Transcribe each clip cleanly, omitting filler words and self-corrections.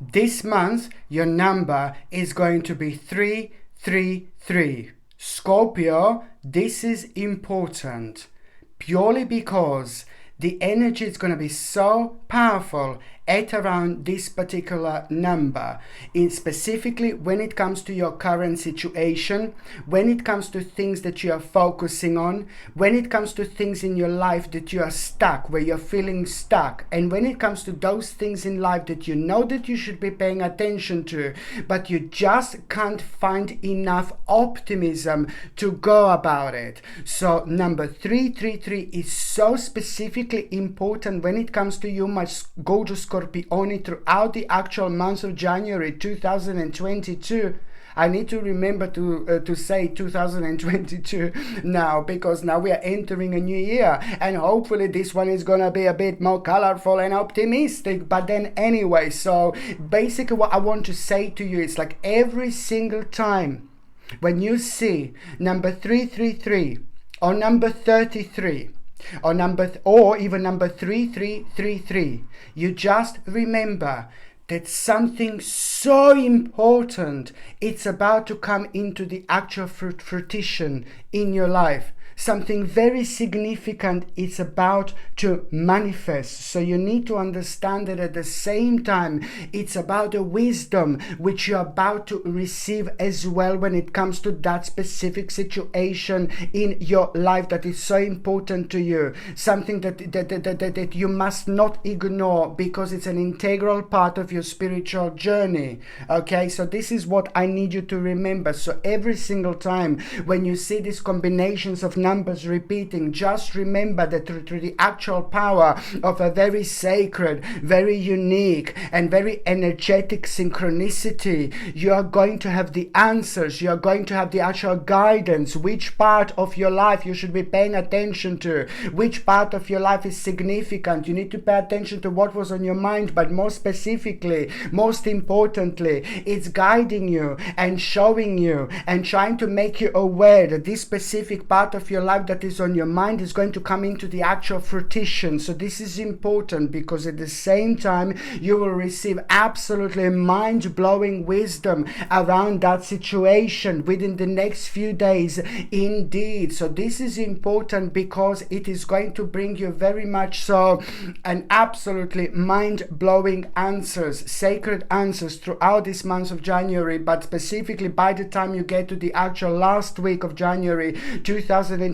This month, your number is going to be 333. Scorpio, this is important purely because the energy is going to be so powerful at around this particular number, specifically when it comes to your current situation, when it comes to things that you are focusing on, when it comes to things in your life that you are stuck, where you're feeling stuck, and when it comes to those things in life that you know that you should be paying attention to, but you just can't find enough optimism to go about it. So number 333 is so specifically important when it comes to you, my gorgeous Scorpioni, throughout the actual month of January 2022. I need to remember to say 2022 now, because now we are entering a new year, and hopefully this one is gonna be a bit more colorful and optimistic. But then anyway, so basically what I want to say to you is, like, every single time when you see number 333 or number 33 or even number 3333, you just remember that something so important, it's about to come into the actual fruition in your life. Something very significant is about to manifest. So you need to understand that at the same time, it's about the wisdom which you're about to receive as well when it comes to that specific situation in your life that is so important to you. Something that you must not ignore, because it's an integral part of your spiritual journey. Okay, so this is what I need you to remember. So every single time when you see these combinations of numbers repeating, just remember that through the actual power of a very sacred, very unique, and very energetic synchronicity, you are going to have the answers, you are going to have the actual guidance, which part of your life you should be paying attention to, which part of your life is significant. You need to pay attention to what was on your mind, but more specifically, most importantly, it's guiding you and showing you and trying to make you aware that this specific part of your life that is on your mind is going to come into the actual fruition. So this is important, because at the same time you will receive absolutely mind-blowing wisdom around that situation within the next few days indeed. So this is important because it is going to bring you very much so an absolutely mind-blowing answers, sacred answers throughout this month of January, but specifically by the time you get to the actual last week of January 2022,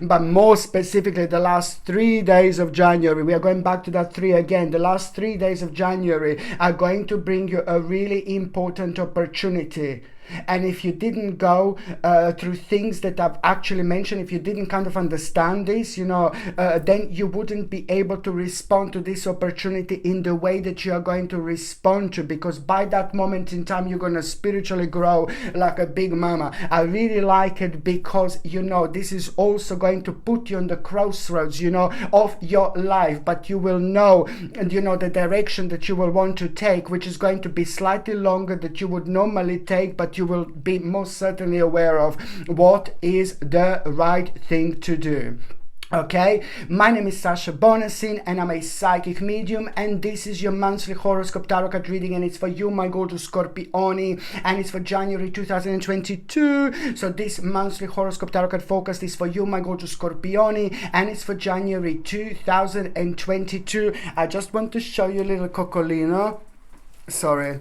but more specifically the last 3 days of January. We are going back to that 3 again. The last 3 days of January are going to bring you a really important opportunity. And if you didn't go through things that I've actually mentioned, if you didn't kind of understand this, then you wouldn't be able to respond to this opportunity in the way that you are going to respond to, because by that moment in time, you're going to spiritually grow like a big mama. I really like it because, this is also going to put you on the crossroads, of your life, but you will know, and the direction that you will want to take, which is going to be slightly longer than you would normally take, but you will be most certainly aware of what is the right thing to do. Okay, my name is Sasha Bonasin and I'm a psychic medium, and this is your monthly horoscope tarot card reading, and it's for you, my gorgeous Scorpioni, and it's for January 2022. So this monthly horoscope tarot card focus is for you, my gorgeous Scorpioni, and it's for January 2022. I just want to show you a little Cocolino. Sorry.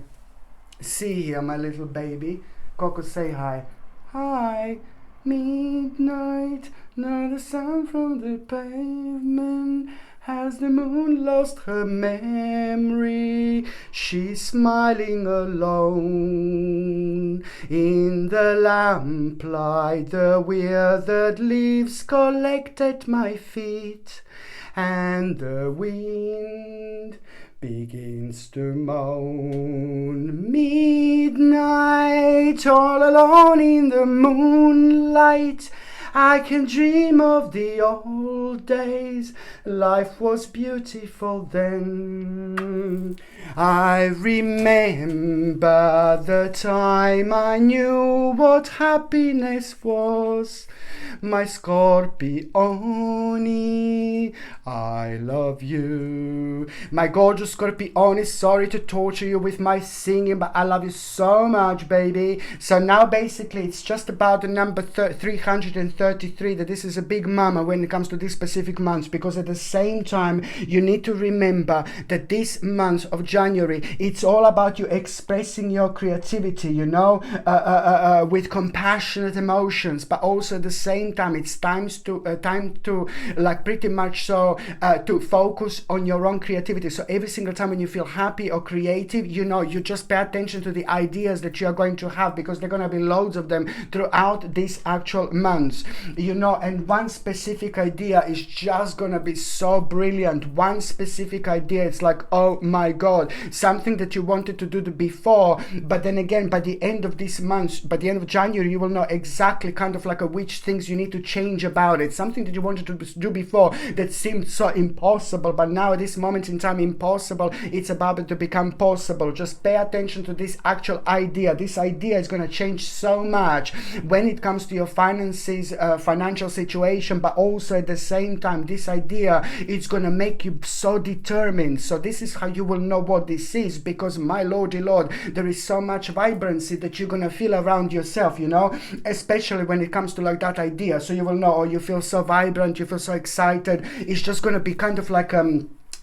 See here, my little baby. Coco, say hi. Hi. Midnight, now the sound from the pavement. Has the moon lost her memory? She's smiling alone. In the lamplight, the withered leaves collect at my feet, and the wind begins to moan. Midnight, all alone in the moonlight, I can dream of the old days. Life was beautiful then. I remember the time I knew what happiness was. My Scorpione, I love you. My gorgeous Scorpione, sorry to torture you with my singing, but I love you so much, baby. So now basically it's just about the number 333 that this is a big mama when it comes to this specific month, because at the same time you need to remember that this month of January, it's all about you expressing your creativity, you know, with compassionate emotions, but also at the same time it's time to like pretty much so to focus on your own creativity. So every single time when you feel happy or creative, you know, you just pay attention to the ideas that you are going to have, because there are going to be loads of them throughout this actual month, you know. And one specific idea is just going to be so brilliant. One specific idea, it's like, oh my god, something that you wanted to do before, but then again by the end of this month, by the end of January, you will know exactly kind of like which things you need to change about it. Something that you wanted to do before that seemed so impossible, but now at this moment in time, impossible, it's about to become possible. Just pay attention to this actual idea. This idea is going to change so much when it comes to your finances, financial situation, but also at the same time this idea is going to make you so determined. So this is how you will know what this is, because my lordy lord, there is so much vibrancy that you're going to feel around yourself, you know, especially when it comes to like that idea. So you will know, oh, you feel so vibrant, you feel so excited. It's just going to be kind of like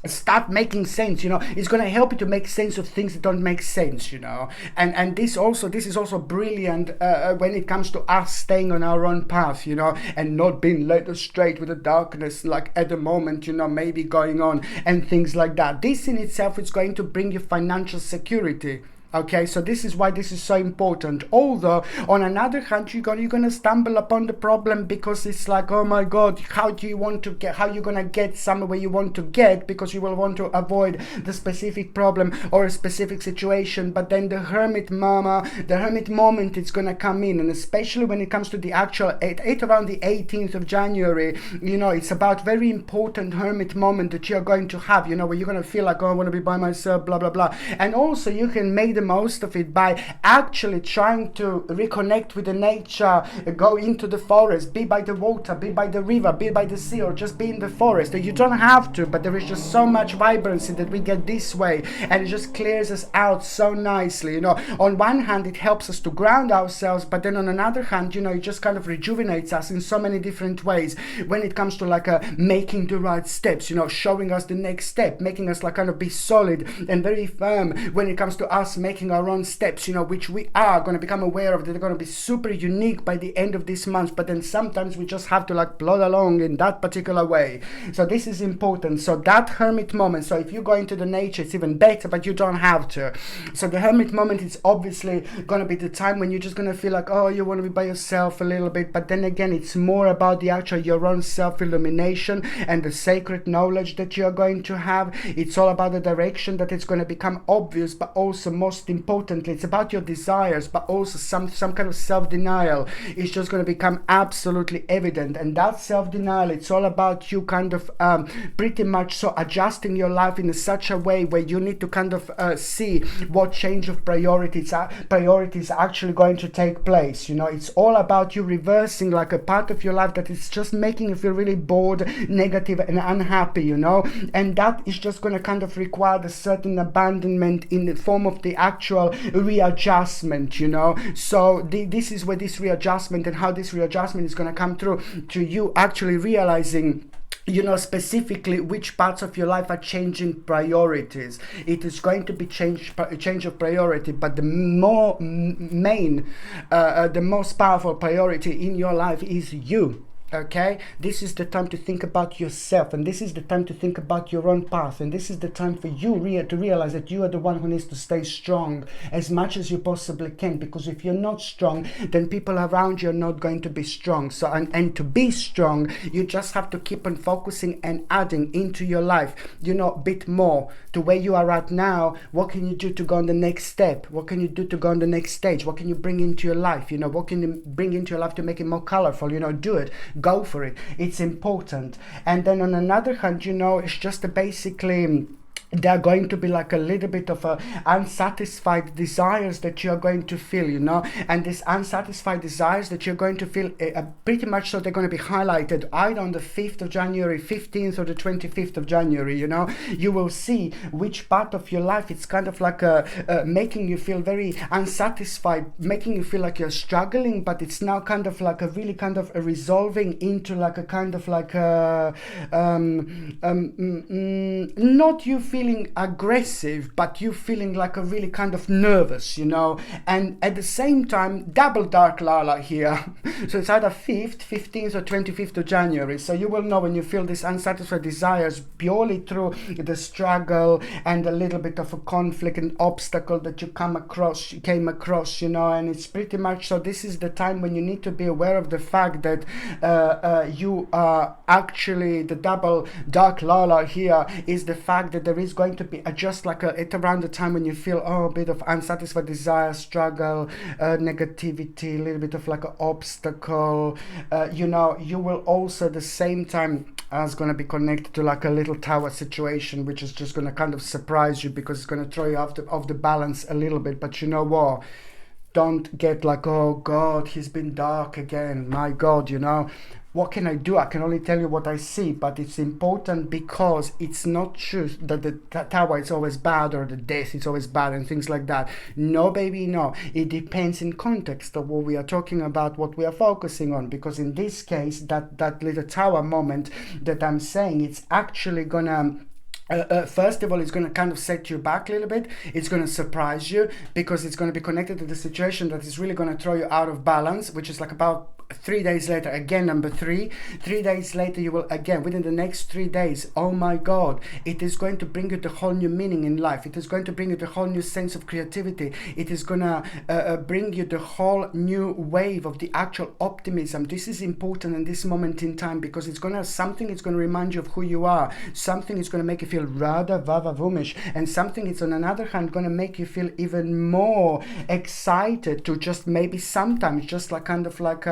start making sense, you know. It's going to help you to make sense of things that don't make sense, you know. And this is also brilliant when it comes to us staying on our own path, you know, and not being led astray with the darkness like at the moment, you know, maybe going on and things like that. This in itself is going to bring you financial security. Okay, so this is why this is so important. Although, on another hand, you're gonna stumble upon the problem, because it's like, oh my god, how you're gonna get somewhere where you want to get, because you will want to avoid the specific problem or a specific situation. But then the hermit moment is gonna come in, and especially when it comes to the actual around the 18th of January, you know, it's about very important hermit moment that you're going to have, you know, where you're gonna feel like, oh, I want to be by myself, blah blah blah. And also you can make the most of it by actually trying to reconnect with the nature, go into the forest, be by the water, be by the river, be by the sea, or just be in the forest. You don't have to, but there is just so much vibrancy that we get this way, and it just clears us out so nicely, you know. On one hand it helps us to ground ourselves, but then on another hand, you know, it just kind of rejuvenates us in so many different ways when it comes to like making the right steps, you know, showing us the next step, making us like kind of be solid and very firm when it comes to us making our own steps, you know, which we are going to become aware of, that they're going to be super unique by the end of this month. But then sometimes we just have to like plod along in that particular way. So this is important. So that hermit moment, so if you go into the nature, it's even better, but you don't have to. So the hermit moment is obviously going to be the time when you're just going to feel like, oh, you want to be by yourself a little bit. But then again, it's more about the actual your own self-illumination and the sacred knowledge that you're going to have. It's all about the direction that it's going to become obvious, but also most importantly, it's about your desires, but also some kind of self-denial is just going to become absolutely evident. And that self-denial, it's all about you kind of pretty much so adjusting your life in such a way where you need to kind of see what change of priorities actually going to take place. You know, it's all about you reversing like a part of your life that is just making you feel really bored, negative and unhappy, you know. And that is just going to kind of require a certain abandonment in the form of the actual readjustment, you know. So this is where this readjustment and how this readjustment is going to come through to you actually realizing, you know, specifically which parts of your life are changing priorities. It is going to be change of priority, but the most powerful priority in your life is you. Okay, this is the time to think about yourself, and this is the time to think about your own path, and this is the time for you to realize that you are the one who needs to stay strong as much as you possibly can, because if you're not strong, then people around you are not going to be strong. So and to be strong, you just have to keep on focusing and adding into your life, a bit more to where you are right now. What can you do to go on the next step? What can you do to go on the next stage? What can you bring into your life? What can you bring into your life to make it more colorful? Do it. Go for it. It's important. And then on another hand, it's just basically there are going to be like a little bit of unsatisfied desires that you're going to feel, and these unsatisfied desires that you're going to feel pretty much so they're going to be highlighted either on the 5th of January, 15th or the 25th of January. You will see which part of your life it's kind of like making you feel very unsatisfied, making you feel like you're struggling, but it's now kind of like a really kind of a resolving into like a kind of like not you feeling aggressive, but you feeling like a really kind of nervous, and at the same time double dark Lala here. So it's either 5th, 15th or 25th of January. So you will know when you feel these unsatisfied desires purely through the struggle and a little bit of a conflict and obstacle that you came across, and it's pretty much so this is the time when you need to be aware of the fact that you are actually the double dark Lala here is the fact that there is going to be just like at around the time when you feel a bit of unsatisfied desire, struggle, negativity, a little bit of like an obstacle, you will also at the same time as going to be connected to like a little tower situation, which is just going to kind of surprise you because it's going to throw you off the balance a little bit. But you know what, don't get like, oh God, he's been dark again, my God, what can I do? I can only tell you what I see, but it's important because it's not true that the tower is always bad or the death is always bad and things like that. No, baby, no. It depends in context of what we are talking about, what we are focusing on, because in this case, that little tower moment that I'm saying, it's actually gonna first of all, it's going to kind of set you back a little bit. It's going to surprise you because it's going to be connected to the situation that is really going to throw you out of balance, which is like about 3 days later, again number 3 days later, you will again within the next 3 days, oh my God, it is going to bring you the whole new meaning in life. It is going to bring you the whole new sense of creativity. It is going to bring you the whole new wave of the actual optimism. This is important in this moment in time because it's going to remind you of who you are. Something is going to make you feel rather vava-vumish, and something is on another hand going to make you feel even more excited to just maybe sometimes just like kind of like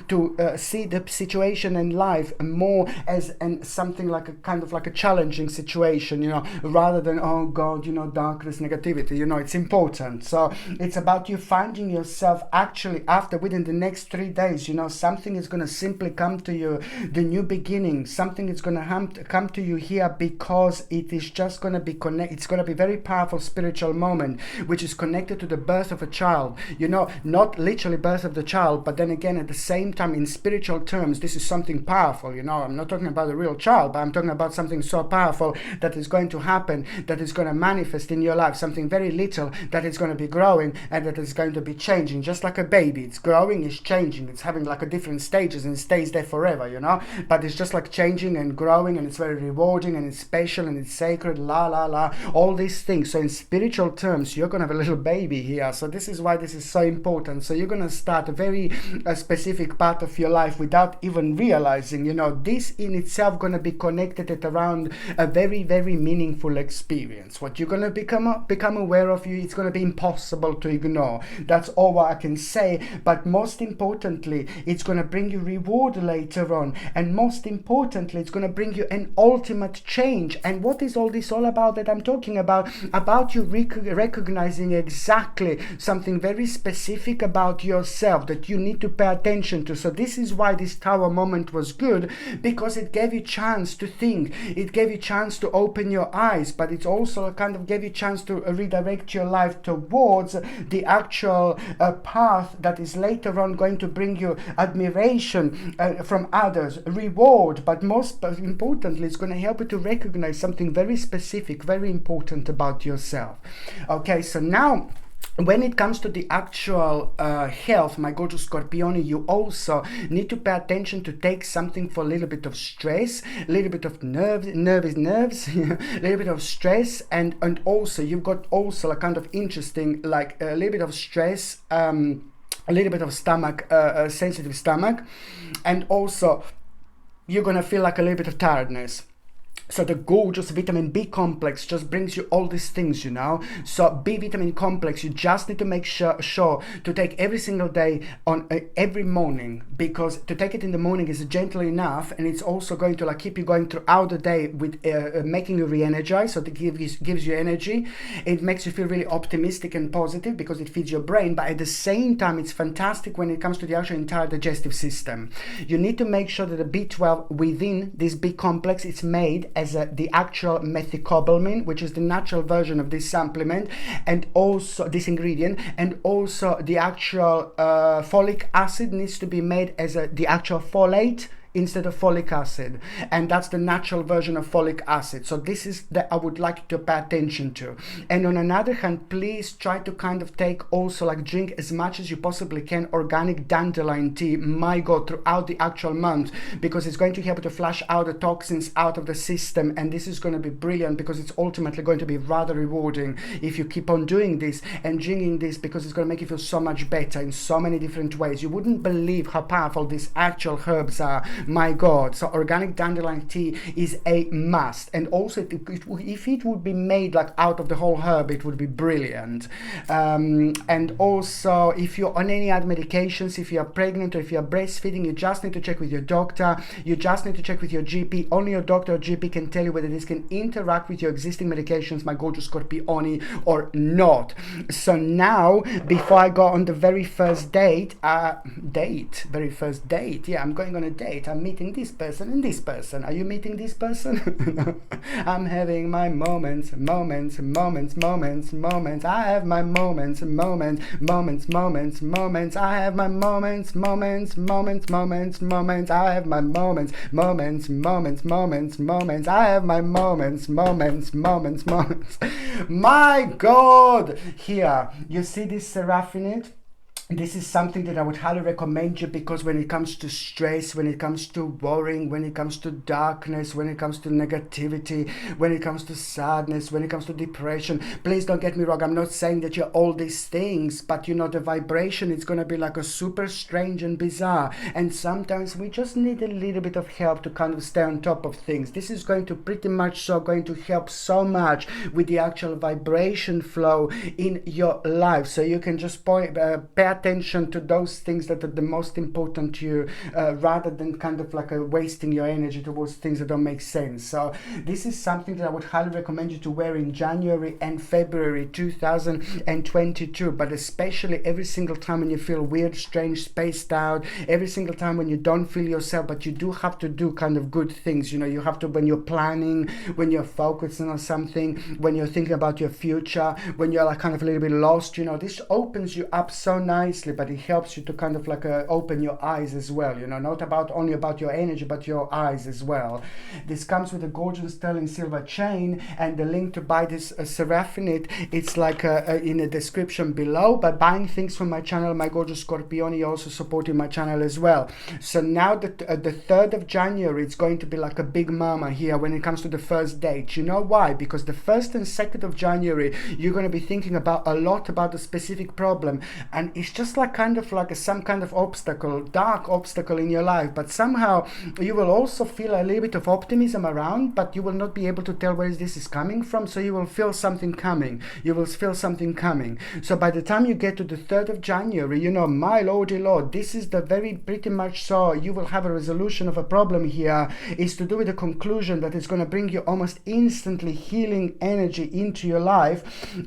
to see the situation in life more as something like a kind of like a challenging situation, rather than, oh God, darkness, negativity, it's important. So it's about you finding yourself actually within the next 3 days, something is going to simply come to you, the new beginning, something is going to come to you here because it is just going to be it's going to be very powerful spiritual moment, which is connected to the birth of a child, not literally birth of the child, but then again at the same time in spiritual terms this is something powerful. I'm not talking about a real child, but I'm talking about something so powerful that is going to happen, that is going to manifest in your life, something very little that is going to be growing and that is going to be changing, just like a baby. It's growing, it's changing, it's having like a different stages and it stays there forever, but it's just like changing and growing, and it's very rewarding and it's special and it's sacred, all these things. So in spiritual terms you're going to have a little baby here. So this is why this is so important. So you're going to start a very specific part of your life without even realizing, this in itself going to be connected at around a very, very meaningful experience. What you're going to become aware of, it's going to be impossible to ignore. That's all what I can say. But most importantly, it's going to bring you reward later on, and most importantly, it's going to bring you an ultimate change. And what is all this all about that I'm talking about you recognizing exactly something very specific about yourself that you need to pay attention to. So this is why this tower moment was good, because it gave you chance to think, it gave you chance to open your eyes, but it also kind of gave you chance to redirect your life towards the actual path that is later on going to bring you admiration from others, reward, but most importantly, it's going to help you to recognize something very specific, very important about yourself. Okay, so now when it comes to the actual health, my gorgeous Scorpione, you also need to pay attention to take something for a little bit of stress, a little bit of nerves, a little bit of stress, and also you've got also a kind of interesting, like a little bit of stress, a little bit of stomach, sensitive stomach, and also you're gonna feel like a little bit of tiredness. So the gorgeous vitamin B complex just brings you all these things, you know. So B vitamin complex, you just need to make sure to take every single day on every morning, because to take it in the morning is gentle enough, and it's also going to like keep you going throughout the day with making you re-energize. So it gives you energy. It makes you feel really optimistic and positive because it feeds your brain, but at the same time it's fantastic when it comes to the actual entire digestive system. You need to make sure that the B12 within this B complex is made as the actual methylcobalamin, which is the natural version of this supplement, and also this ingredient, and also the actual folic acid needs to be made as the actual folate instead of folic acid, and that's the natural version of folic acid. So this is that I would like you to pay attention to. And on another hand, please try to kind of take also, like, drink as much as you possibly can organic dandelion tea, my god, throughout the actual month, because it's going to help to flush out the toxins out of the system, and this is going to be brilliant because it's ultimately going to be rather rewarding if you keep on doing this and drinking this, because it's going to make you feel so much better in so many different ways. You wouldn't believe how powerful these actual herbs are, my god. So organic dandelion tea is a must, and also if it would be made like out of the whole herb, it would be brilliant. And also if you're on any other medications, if you're pregnant or if you're breastfeeding, you just need to check with your doctor, you just need to check with your GP. Only your doctor or GP can tell you whether this can interact with your existing medications, my gorgeous Scorpione, or not. So now, before I go on the very first date, yeah, I'm going on a date. I'm meeting this person and this person. Are you meeting this person? I'm having my moments. I have my moments. I have my moments. I have my moments. I have my moments. My god! Here, you see this seraphimite? This is something that I would highly recommend you, because when it comes to stress, when it comes to worrying, when it comes to darkness, when it comes to negativity, when it comes to sadness, when it comes to depression, please don't get me wrong, I'm not saying that you're all these things, but you know, the vibration is going to be like a super strange and bizarre, and sometimes we just need a little bit of help to kind of stay on top of things. This is going to pretty much going to help so much with the actual vibration flow in your life, so you can just pay attention to those things that are the most important to you, rather than kind of like wasting your energy towards things that don't make sense. So this is something that I would highly recommend you to wear in January and February 2022, but especially every single time when you feel weird, strange, spaced out, every single time when you don't feel yourself, but you do have to do kind of good things. You know, you have to, when you're planning, when you're focusing on something, when you're thinking about your future, when you're like kind of a little bit lost, you know, this opens you up so nicely, but it helps you to kind of like open your eyes as well, you know, not only about your energy, but your eyes as well. This comes with a gorgeous sterling silver chain, and the link to buy this seraphimite, it's like in the description below. By buying things from my channel, my gorgeous Scorpione, you're also supporting my channel as well. So now that the 3rd of January, it's going to be like a big mama here when it comes to the first date. You know why? Because the 1st and 2nd of January, you're going to be thinking about a lot about a specific problem, and it's just like kind of like some kind of obstacle, dark obstacle in your life, but somehow you will also feel a little bit of optimism around, but you will not be able to tell where this is coming from, so you will feel something coming. So by the time you get to the 3rd of January, you know, my lordy lord, this is the very pretty much so you will have a resolution of a problem here. It's to do with the conclusion that it's going to bring you almost instantly healing energy into your life,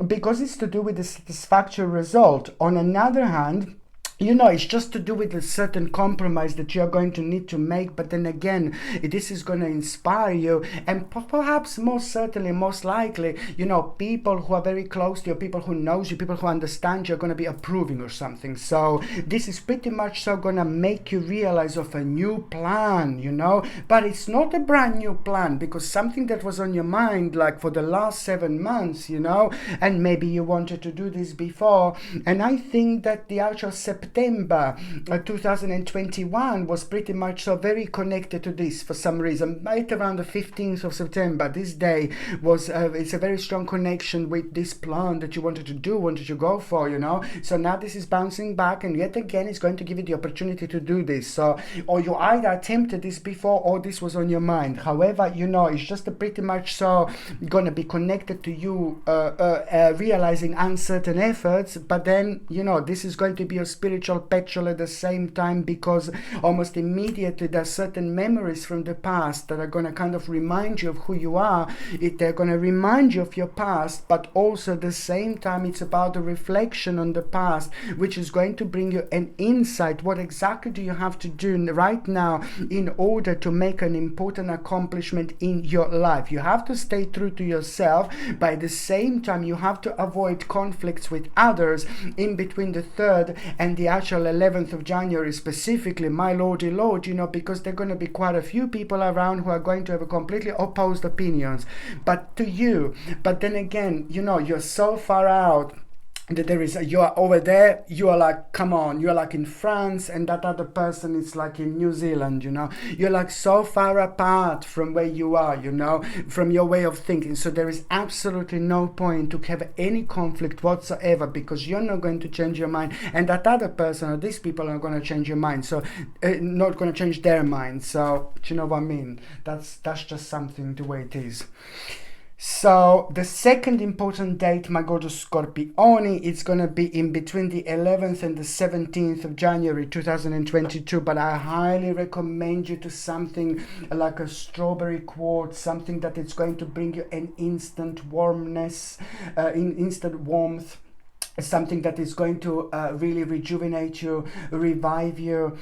because it's to do with the satisfactory result. On another hand, you know, it's just to do with a certain compromise that you're going to need to make. But then again, this is going to inspire you, and perhaps most certainly, most likely, you know, people who are very close to you, people who knows you, people who understand you are going to be approving or something. So this is pretty much so going to make you realize of a new plan, you know, but it's not a brand new plan, because something that was on your mind like for the last 7 months, you know, and maybe you wanted to do this before. And I think that the actual September 2021 was pretty much so very connected to this for some reason. Right around the 15th of September, this day was it's a very strong connection with this plan that you wanted to do, wanted to go for, you know. So now this is bouncing back, and yet again it's going to give you the opportunity to do this. So, or you either attempted this before, or this was on your mind. However, you know, it's just a pretty much so going to be connected to you realizing uncertain efforts. But then, you know, this is going to be your spiritual petrol at the same time, because almost immediately there are certain memories from the past that are going to kind of remind you of who you are. They're going to remind you of your past, but also at the same time it's about a reflection on the past, which is going to bring you an insight. What exactly do you have to do right now in order to make an important accomplishment in your life? You have to stay true to yourself, but at the same time you have to avoid conflicts with others in between the 3rd and the actual 11th of January specifically, my lordy lord, you know, because there are going to be quite a few people around who are going to have a completely opposed opinions but to you. But then again, you know, you're so far out that there is you are over there, you are like, come on, you're like in France, and that other person is like in New Zealand, you know. You're like so far apart from where you are, you know, from your way of thinking. So there is absolutely no point to have any conflict whatsoever, because you're not going to change your mind, and that other person or these people are going to change your mind, so not going to change their mind. So do you know what I mean? That's just something the way it is. So the second important date, my gorgeous Scorpioni, it's going to be in between the 11th and the 17th of January 2022. But I highly recommend you to something like a strawberry quartz, something that is going to bring you an instant warmness, instant warmth, something that is going to really rejuvenate you, revive you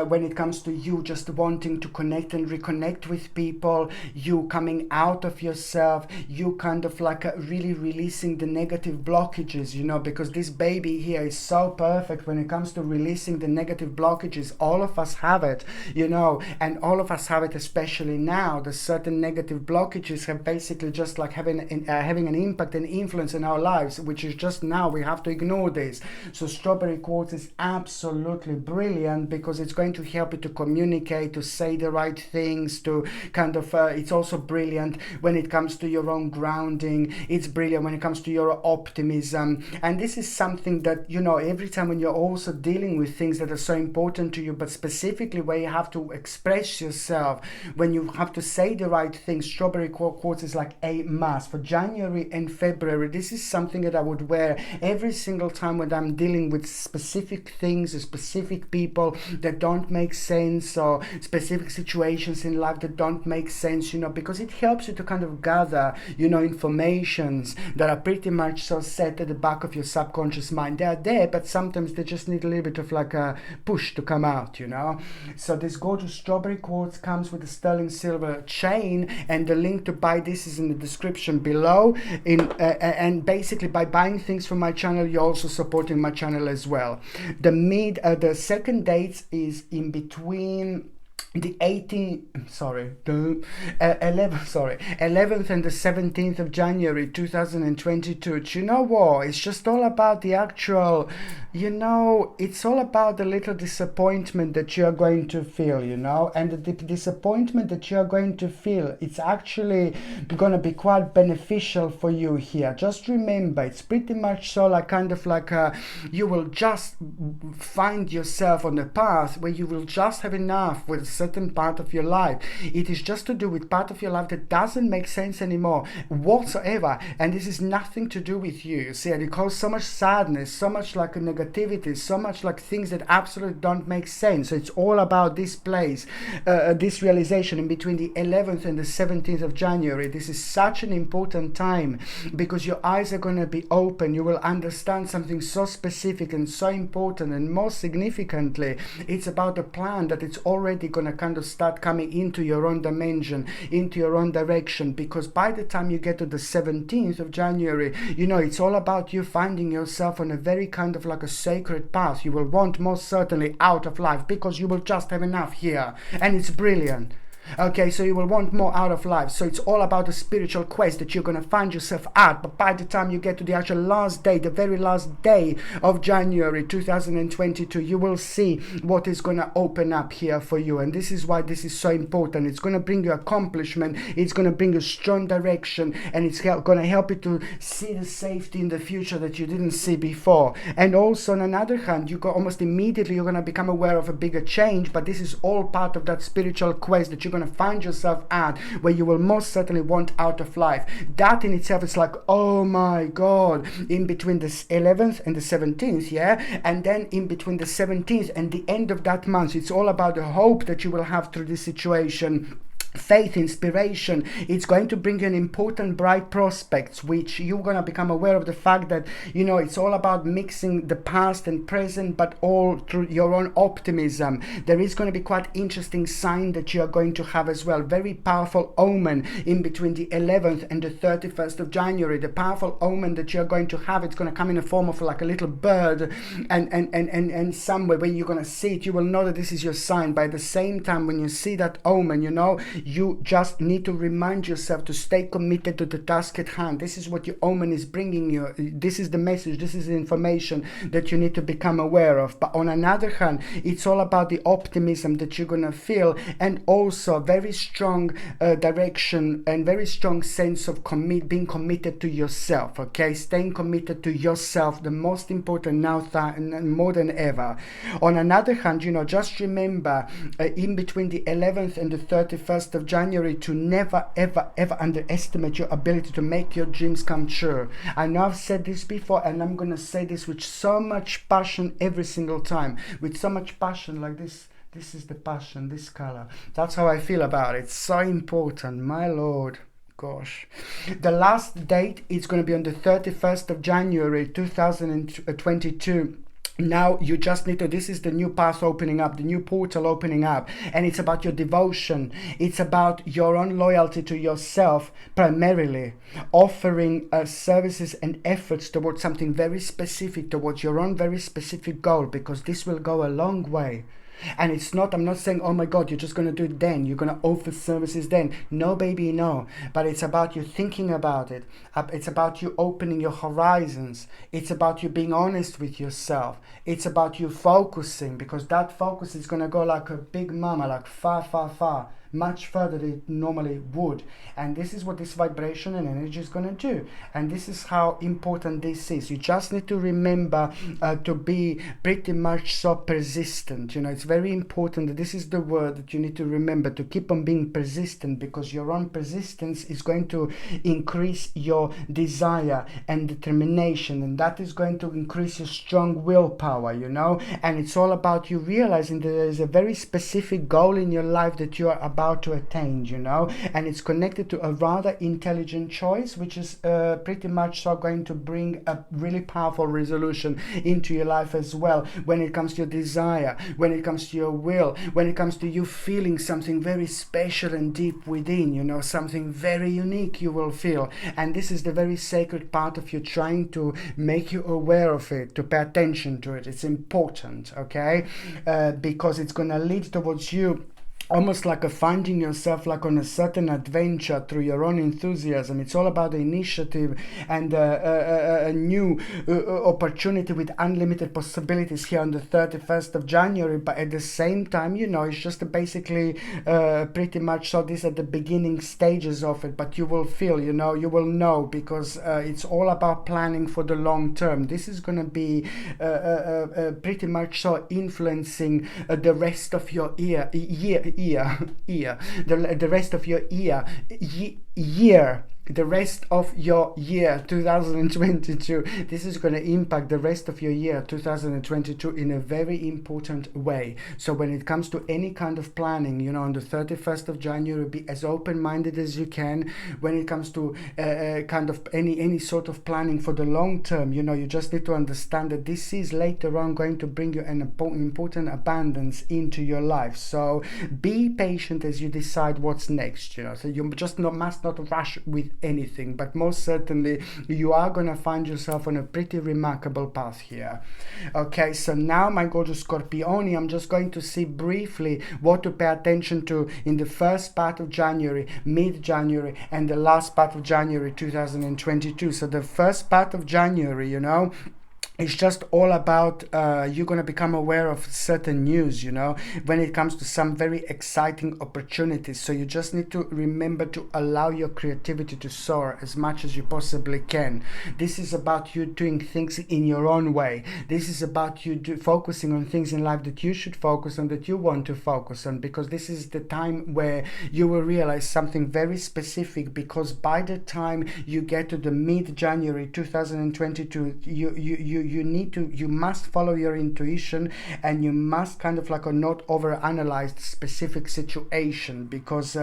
when it comes to you just wanting to connect and reconnect with people, you coming out of yourself, you kind of like really releasing the negative blockages, you know, because this baby here is so perfect when it comes to releasing the negative blockages. All of us have it, you know, and all of us have it, especially now. The certain negative blockages have basically just like having an impact and influence in our lives, which is just now we have to ignore this. So strawberry quartz is absolutely brilliant, because it's going to help you to communicate, to say the right things, to kind of it's also brilliant when it comes to your own grounding. It's brilliant when it comes to your optimism. And this is something that, you know, every time when you're also dealing with things that are so important to you, but specifically where you have to express yourself, when you have to say the right things, strawberry quartz is like a must for January and February. This is something that I would wear every single time when I'm dealing with specific things, specific people that don't make sense, or specific situations in life that don't make sense, you know, because it helps you to kind of gather, you know, informations that are pretty much so set at the back of your subconscious mind. They are there, but sometimes they just need a little bit of like a push to come out, you know. So this gorgeous strawberry quartz comes with a sterling silver chain, and the link to buy this is in the description below. And basically by buying things from my channel, you're also supporting my channel as well. The second date is in between the 11th and the 17th of January 2022. Do you know what? It's just all about the actual, you know, it's all about the little disappointment that you're going to feel, you know, and the disappointment that you're going to feel, it's actually going to be quite beneficial for you here. Just remember, it's pretty much so like kind of like you will just find yourself on a path where you will just have enough with certain part of your life. It is just to do with part of your life that doesn't make sense anymore whatsoever, and this is nothing to do with you. See, and it causes so much sadness, so much like a negativity, so much like things that absolutely don't make sense. So it's all about this place, this realization in between the 11th and the 17th of January. This is such an important time because your eyes are going to be open. You will understand something so specific and so important, and most significantly, it's about a plan that it's already going to kind of start coming into your own dimension, into your own direction, because by the time you get to the 17th of January, you know, it's all about you finding yourself on a very kind of like a sacred path. You will want most certainly out of life because you will just have enough here, and it's brilliant. Okay, so you will want more out of life. So it's all about a spiritual quest that you're going to find yourself at. But by the time you get to the actual last day, the very last day of January 2022, you will see what is going to open up here for you. And this is why this is so important. It's going to bring you accomplishment. It's going to bring you strong direction. And it's going to help you to see the safety in the future that you didn't see before. And also, on another hand, you go almost immediately, you're going to become aware of a bigger change. But this is all part of that spiritual quest that you're going to find yourself at, where you will most certainly want out of life. That in itself is like, oh my God, in between the 11th and the 17th, yeah, and then in between the 17th and the end of that month, it's all about the hope that you will have through this situation. Faith, inspiration. It's going to bring you an important bright prospects, which you're going to become aware of the fact that, you know, it's all about mixing the past and present, but all through your own optimism. There is going to be quite interesting sign that you are going to have as well. Very powerful omen in between the 11th and the 31st of January. The powerful omen that you're going to have, it's going to come in the form of like a little bird, and somewhere where you're going to see it, you will know that this is your sign. By the same time, when you see that omen, you know, you just need to remind yourself to stay committed to the task at hand. This is what your omen is bringing you. This is the message, this is the information that you need to become aware of. But on another hand, it's all about the optimism that you're going to feel, and also very strong direction and very strong sense of being committed to yourself, okay? Staying committed to yourself, the most important now more than ever. On another hand, you know, just remember in between the 11th and the 31st of January to never ever underestimate your ability to make your dreams come true. I know I've said this before, and I'm going to say this with so much passion every single time, with so much passion like this. This is the passion, this color. That's how I feel about it. It's so important, my Lord. Gosh. The last date is going to be on the 31st of January 2022. Now you just need to, this is the new path opening up, the new portal opening up, and it's about your devotion. It's about your own loyalty to yourself, primarily offering services and efforts towards something very specific, towards your own very specific goal, because this will go a long way. And it's not, I'm not saying, oh my God, you're just going to do it then, you're going to offer services then. No, baby, no. But it's about you thinking about it. It's about you opening your horizons. It's about you being honest with yourself. It's about you focusing, because that focus is going to go like a big mama, like far, far, far. Much further than it normally would. And this is what this vibration and energy is going to do. And this is how important this is. You just need to remember to be pretty much so persistent. You know, it's very important that this is the word that you need to remember, to keep on being persistent, because your own persistence is going to increase your desire and determination, and that is going to increase your strong willpower, you know. And it's all about you realizing that there is a very specific goal in your life that you are about to attain, you know, and it's connected to a rather intelligent choice, which is pretty much so going to bring a really powerful resolution into your life as well, when it comes to your desire, when it comes to your will, when it comes to you feeling something very special and deep within, you know, something very unique you will feel. And this is the very sacred part of you, trying to make you aware of it, to pay attention to it. It's important, okay, because it's going to lead towards you almost like a finding yourself like on a certain adventure through your own enthusiasm. It's all about the initiative and a new opportunity with unlimited possibilities here on the 31st of January. But at the same time, you know, it's just basically pretty much so this at the beginning stages of it. But you will feel, you know, you will know, because it's all about planning for the long term. This is going to be pretty much so influencing the rest of your year the rest of your year, the rest of your year 2022. This is going to impact the rest of your year 2022 in a very important way. So when it comes to any kind of planning, you know, on the 31st of January, be as open-minded as you can. When it comes to kind of any sort of planning for the long term, you know, you just need to understand that this is later on going to bring you an important abundance into your life. So be patient as you decide what's next, you know. So you just must not rush with anything, but most certainly you are going to find yourself on a pretty remarkable path here. Okay, so now, my gorgeous Scorpioni, I'm just going to see briefly what to pay attention to in the first part of January, mid-January, and the last part of January 2022. So the first part of January, you know, it's just all about you're going to become aware of certain news, you know, when it comes to some very exciting opportunities. So you just need to remember to allow your creativity to soar as much as you possibly can. This is about you doing things in your own way. This is about you focusing on things in life that you should focus on, that you want to focus on, because this is the time where you will realize something very specific, because by the time you get to the mid-January 2022, you must follow your intuition, and you must kind of like not overanalyze the specific situation, because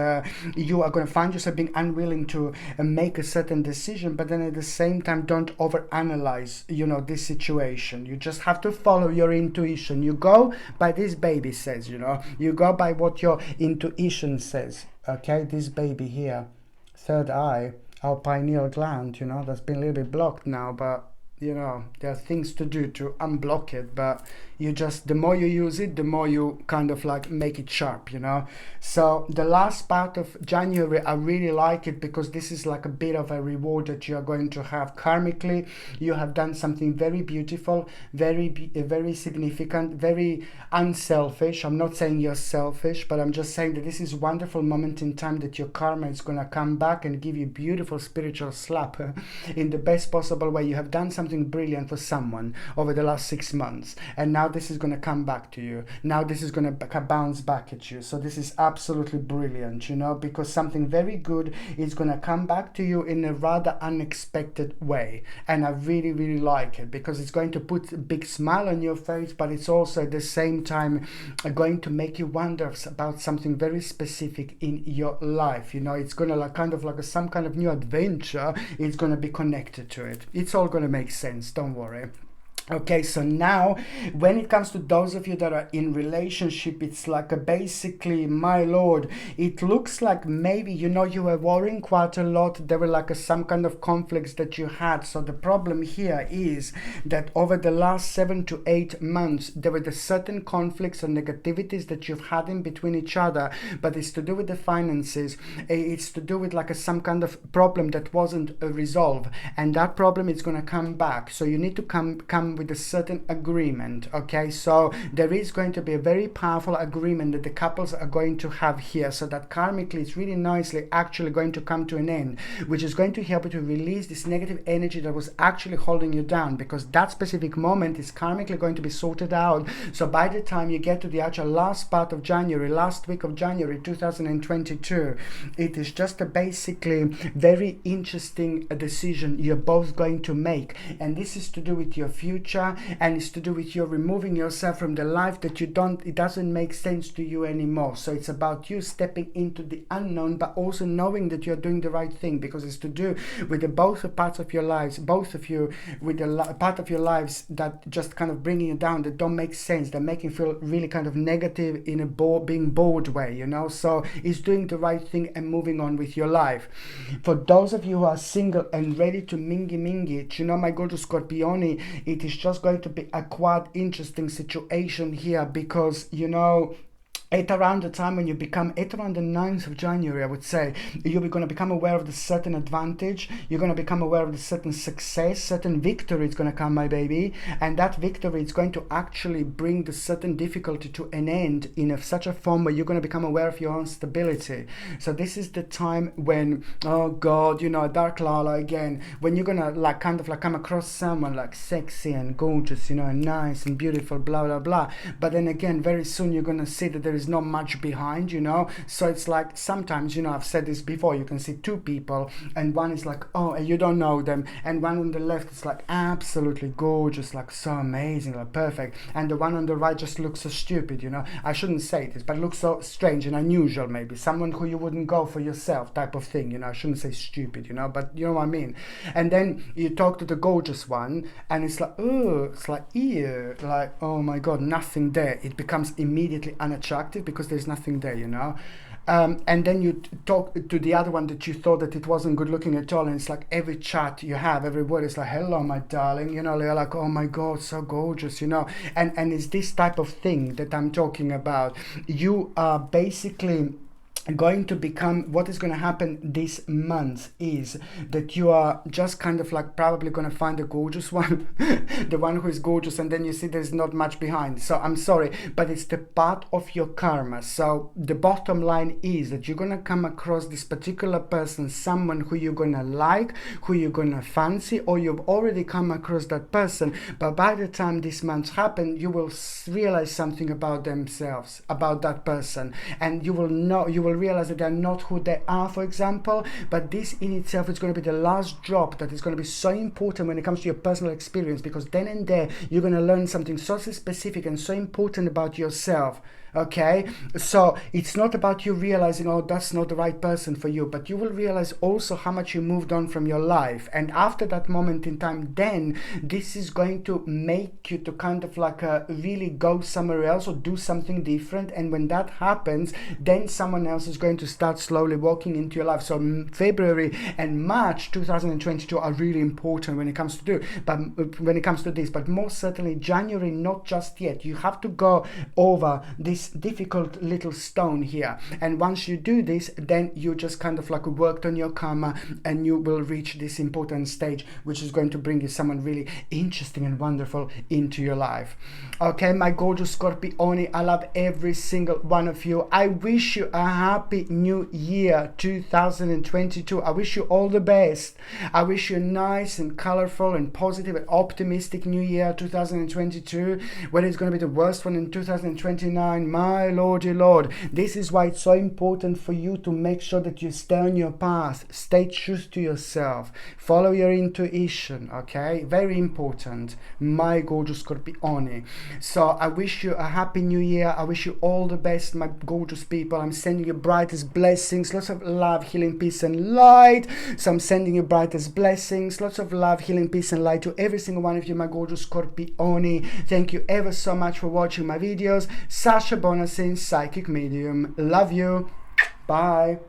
you are going to find yourself being unwilling to make a certain decision, but then at the same time don't overanalyze, you know, this situation. You just have to follow your intuition. You go by this baby says, you know, you go by what your intuition says. Okay, this baby here, third eye, our pineal gland, you know, that's been a little bit blocked now, but you know, there are things to do to unblock it, but you just, the more you use it, the more you kind of like make it sharp, you know. So the last part of January, I really like it, because this is like a bit of a reward that you are going to have karmically. You have done something very beautiful, very significant, very unselfish. I'm not saying you're selfish, but I'm just saying that this is a wonderful moment in time that your karma is going to come back and give you a beautiful spiritual slap in the best possible way. You have done something brilliant for someone over the last 6 months, and now this is going to come back to you. Now this is going to bounce back at you. So this is absolutely brilliant, you know, because something very good is going to come back to you in a rather unexpected way. And I really like it, because it's going to put a big smile on your face, but it's also at the same time going to make you wonder about something very specific in your life. You know, it's going to like kind of like some kind of new adventure. It's going to be connected to it. It's all going to make sense, don't worry. Okay, so now when it comes to those of you that are in relationship, it's like a basically, my lord, it looks like maybe, you know, you were worrying quite a lot. There were like some kind of conflicts that you had. So the problem here is that over the last 7 to 8 months, there were the certain conflicts and negativities that you've had in between each other, but it's to do with the finances. It's to do with like some kind of problem that wasn't resolved, and that problem is going to come back. So you need to come with a certain agreement. Okay, so there is going to be a very powerful agreement that the couples are going to have here, so that karmically it's really nicely actually going to come to an end, which is going to help you to release this negative energy that was actually holding you down, because that specific moment is karmically going to be sorted out. So by the time you get to the actual last part of January, last week of January 2022, it is just a basically very interesting decision you're both going to make, and this is to do with your future, and it's to do with you removing yourself from the life that you don't, it doesn't make sense to you anymore. So it's about you stepping into the unknown, but also knowing that you're doing the right thing, because it's to do with the both parts of your lives, both of you, with the part of your lives that just kind of bringing you down, that don't make sense, that make you feel really kind of negative in a being bored way, you know. So it's doing the right thing and moving on with your life. For those of you who are single and ready to mingy, you know, my gorgeous Scorpioni, it is just going to be a quite interesting situation here, because, you know, at around the time when you become, at around the 9th of January, I would say, you're going to become aware of the certain advantage, you're going to become aware of the certain success, certain victory is going to come, my baby, and that victory is going to actually bring the certain difficulty to an end in such a form where you're going to become aware of your own stability. So this is the time when, oh God, you know, Dark Lala again, when you're going to like kind of like come across someone like sexy and gorgeous, you know, and nice and beautiful, blah, blah, blah. But then again, very soon you're going to see that there is not much behind, you know. So it's like sometimes, you know, I've said this before, you can see two people and one is like, oh, and you don't know them, and one on the left is like absolutely gorgeous, like so amazing, like perfect, and the one on the right just looks so stupid, you know. I shouldn't say this, but looks so strange and unusual, maybe someone who you wouldn't go for yourself type of thing, you know. I shouldn't say stupid, you know, but you know what I mean. And then you talk to the gorgeous one and it's like, oh, it's like, ew, like, oh my god, nothing there. It becomes immediately unattractive because there's nothing there, you know. And then you talk to the other one that you thought that it wasn't good looking at all, and it's like every chat you have, every word is like, hello my darling, you know. You're like, oh my god, so gorgeous, you know. And it's this type of thing that I'm talking about. You are basically going to become, what is going to happen this month is that you are just kind of like probably going to find a gorgeous one, the one who is gorgeous, and then you see there's not much behind. So I'm sorry, but it's the part of your karma. So the bottom line is that you're going to come across this particular person, someone who you're going to like, who you're going to fancy, or you've already come across that person, but by the time this month happens, you will realize something about themselves, about that person, and you will know, you will realize that they're not who they are, for example. But this in itself is going to be the last drop that is going to be so important when it comes to your personal experience, because then and there you're going to learn something so specific and so important about yourself. Okay, so it's not about you realizing, oh, that's not the right person for you, but you will realize also how much you moved on from your life. And after that moment in time, then this is going to make you to kind of like really go somewhere else or do something different. And when that happens, then someone else is going to start slowly walking into your life. So February and March 2022 are really important when it comes to when it comes to this, but most certainly January, not just yet. You have to go over this difficult little stone here, and once you do this, then you just kind of like worked on your karma, and you will reach this important stage, which is going to bring you someone really interesting and wonderful into your life. Okay, my gorgeous Scorpioni, I love every single one of you. I wish you a happy new year 2022. I wish you all the best. I wish you a nice and colorful and positive and optimistic new year 2022, whether it's going to be the worst one in 2029. My lordy lord, this is why it's so important for you to make sure that you stay on your path, stay true to yourself, follow your intuition. Okay, very important, my gorgeous Scorpioni. So I wish you a happy new year. I wish you all the best, my gorgeous people. I'm sending you brightest blessings, lots of love, healing, peace and light. So I'm sending you brightest blessings, lots of love, healing, peace and light to every single one of you, my gorgeous Scorpioni. Thank you ever so much for watching my videos. Sasha Bonasin, psychic medium. Love you. Bye.